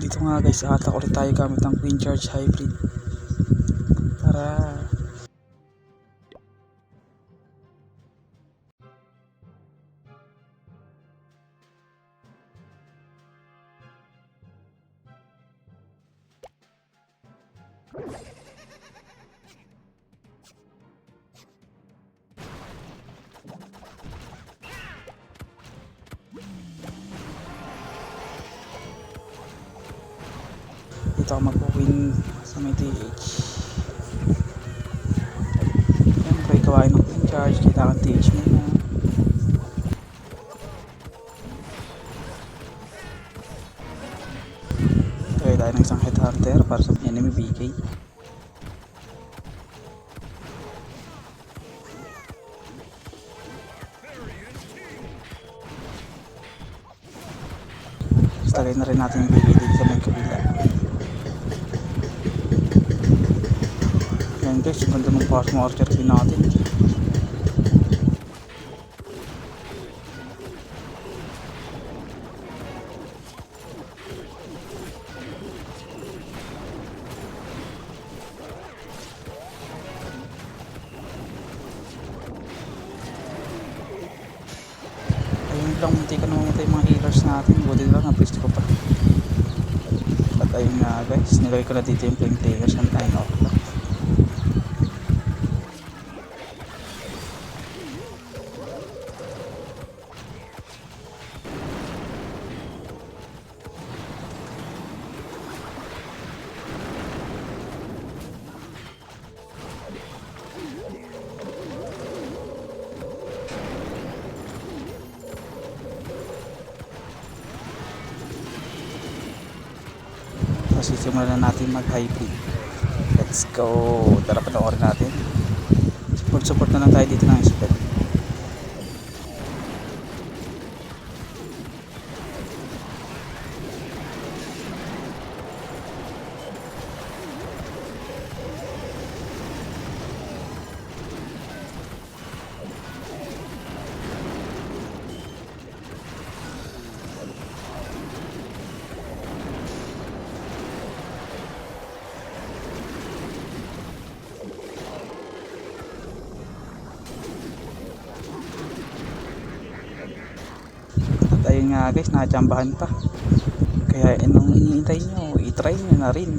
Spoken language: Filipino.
Dito nga guys, atak ulit tayo gamit ang Queen Charge Hybrid. Tara! Dito ako mag-win sa may TH. Siyempre, gawain ng Queen Charge, kailangan TH muna. Kaya tayo ng isang headhunter para sa enemy BK. Tagay na rin natin yung BK dito sa may kabila. Yan guys, yung ganda ng fast marcher din natin. Ayun lang, munti ka na mamatay mga healers natin. Buti lang, na-prist ko pa. At ayun nga guys, nilagay ko na dito yung flame players and time out lang. So simulan na natin mag-hybrid. Let's go! Tara, panoorin natin. Support na lang tayo dito ng spell. At ayun nga guys, nakachambahan pa. Kaya anong iniintay nyo, i-try nyo na rin.